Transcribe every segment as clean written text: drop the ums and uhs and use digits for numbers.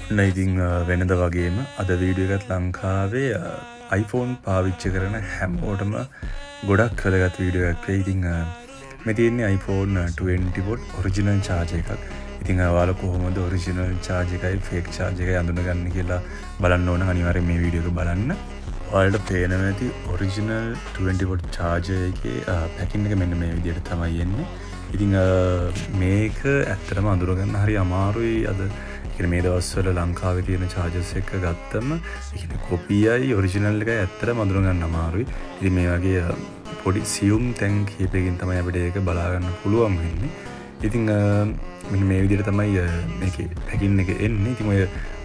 ඔන්න ඉතින් වෙනද වගේම අද වීඩියෝ එකත් ලංකාවේ iPhone පාවිච්චි කරන හැමෝටම ගොඩක් වැදගත් වීඩියෝ එකක් වෙයි. ඉතින් මේ තියෙන්නේ iPhone 20 watt original charger එකක්. ඉතින් ඔයාලා කොහොමද original charger එකයි fake charger එකයි අඳුනගන්නේ කියලා බලන්න ඕන. අනිවාර්යෙන් මේ වීඩියෝ එක බලන්න. ඔයාලට පේනවා ඇති original 20 watt charger එකේ packing එක මෙන්න මේ විදිහට තමයි එන්නේ. ඉතින් මේක ඇත්තටම අඳුරගන්න හරි අමාරුයි. අද මේ දවස්වල ලංකාවේ තියෙන chargers එක ගත්තම කොපියයි ඔරිජිනල් එකයි ඇත්තටම අඳුරගන්න අමාරුයි. ඉතින් මේ වගේ පොඩි සියුම් තැන් කීපයකින් තමයි අපිට ඒක බලා ගන්න පුළුවන් වෙන්නේ. ඉතින් මෙන්න මේ විදිහට තමයි මේකේ පැකින් එක එන්නේ. ඉතින් ඔය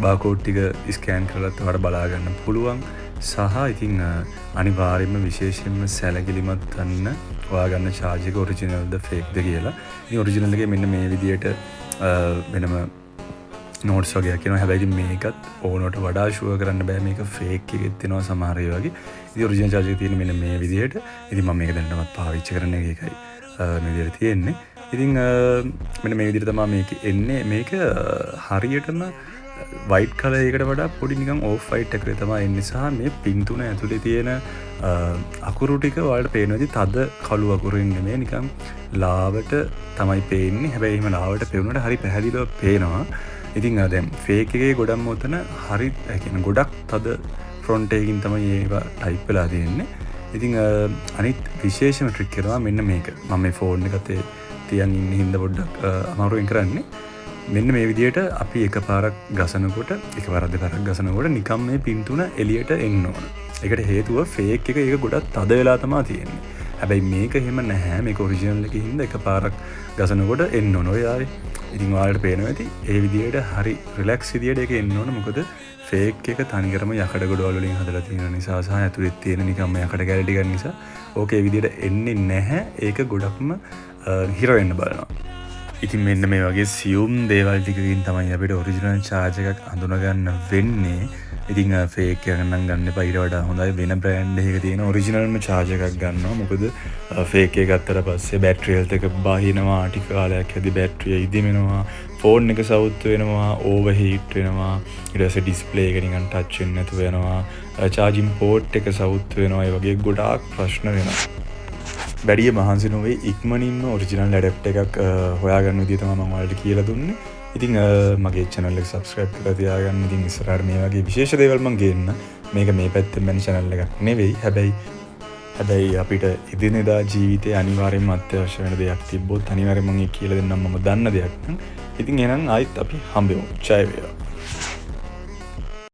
බාකෝඩ් ටික ස්කෑන් කරලාත් ඔයාලට බලා ගන්න පුළුවන්. සහ ඉතින් අනිවාර්යයෙන්ම විශේෂයෙන්ම සැලකිලිමත් වන්න ඔයා ගන්න charge එක ඔරිජිනල්ද ෆේක්ද කියලා. ඉතින් ඔරිජිනල් එකේ මෙන්න මේ විදිහට වෙනම නෝට්ස් වගේක් එනවා. හැබැයි ඉතින් මේකත් ඕනට වඩා ෂුවර් කරන්න බෑ මේක ෆේක් එකෙත් එනවා සමහර ඒ වගේ. ඉතින් ඔරිජිනල් charge එක තියෙන මෙන්න මේ විදිහට. ඉතින් මම මේක දැන්නවත් පාවිච්චි කරන එකයි මේ විදිහට තියෙන්නේ. ඉතින් මෙන්න මේ විදිහට තමයි මේක එන්නේ. මේක හරියටම white color එකට වඩා පොඩි නිකන් off white එකකට තමයි එන්නේ. සහ මේ පින් තුන ඇතුලේ තියෙන අකුරු ටික ඔයාලට පේනවා. ඉතින් තද කළු අකුරු නෙමෙයි නිකන් ලාවට තමයි පේන්නේ. හැබැයි එහෙම ලාවට පේුණාට හරි පැහැදිලිව පේනවා. ඉතින් දැන් ෆේක් එකේ ගොඩක් මොතන හරි කියන්නේ ගොඩක් තද ෆ්‍රොන්ට් එකකින් තමයි ඒවා ටයිප් වෙලා තියෙන්නේ. ඉතින් අනිත් විශේෂම ට්‍රික් කරනවා මෙන්න මේක. මම මේ ෆෝන් එකත් තියන් ඉන්න හින්දා පොඩ්ඩක් අමාරුවෙන් කරන්නේ. මෙන්න මේ විදිහට අපි එකපාරක් ගසනකොට එකපාරක් දෙපාරක් ගසනකොට නිකම් මේ පින් තුන එළියට එන්න ඕන. ඒකට හේතුව ෆේක් එක ඒක ගොඩක් තද වෙලා තමයි තියෙන්නේ. හැබැයි මේක එහෙම නැහැ. මේක ඔරිජිනල් එකේ හින්දා එකපාරක් ගසනකොට එන්න ඕන. ඔය ආවේ. ඉතින් ඔයාලට පේනවා ඇති ඒ විදිහට හරි රිලැක්ස් විදිහට ඒක එන්න ඕන. මොකද ෆේක් එක තනිකරම යකඩ ගොඩවල් වලින් හදලා තියෙන නිසා සහ ඇතුලේ තියෙන නිකම්ම යකඩ කැලි ටික නිසා ඕක ඒ විදිහට එන්නේ නැහැ. ඒක ගොඩක්ම හිර වෙන්න බලනවා. ඉතින් මෙන්න මේ වගේ සියුම් දේවල් ටිකකින් තමයි අපිට ඔරිජිනල් charge එකක් අඳුනගන්න වෙන්නේ. ඉතින් ෆේක් එකක් නම් ගන්න එපා. ඊට වඩා හොඳයි වෙන බ්‍රෑන්ඩ් එකක තියෙන ඔරිජිනල්ම charge එකක් ගන්නවා. මොකද ෆේක් එක ගත්තට පස්සේ බැටරි හෙල්ත් එක බහිනවා. ටික කාලයක් යද්දි බැටරිය ඉදිමෙනවා. ෆෝන් එක සවුත් වෙනවා. ඕවර් හීට් වෙනවා. ඊට පස්සේ ඩිස්ප්ලේ එක නිකන් ටච් වෙන්නේ නැතුව යනවා. charging port එක සවුත් වෙනවා. ඒ වගේ ගොඩාක් ප්‍රශ්න වෙනවා. වැඩිය මහන්සි නොවේ ඉක්මනින්ම ඔරිජිනල් ඇඩැප්ටර් එකක් හොයාගන්න විදිය තමයි මම ඔයාලට කියලා දුන්නේ. ඉතින් මගේ channel එක subscribe කරලා තියාගන්න. ඉතින් ඉස්සරහට මේ වගේ විශේෂ දේවල් මම ගේන්න. මේක මේ පැත්තෙන් මම channel එකක් නෙවෙයි. හැබැයි අපිට එදිනෙදා ජීවිතේ අනිවාර්යයෙන්ම අත්‍යවශ්‍ය වෙන දෙයක් තිබ්බොත් අනිවාර්යයෙන්ම මම ඒක කියලා දෙන්නම්. මම දන්න දෙයක් නම්. ඉතින් එහෙනම් ආයෙත් අපි හම්බෙමු. ජය වේවා.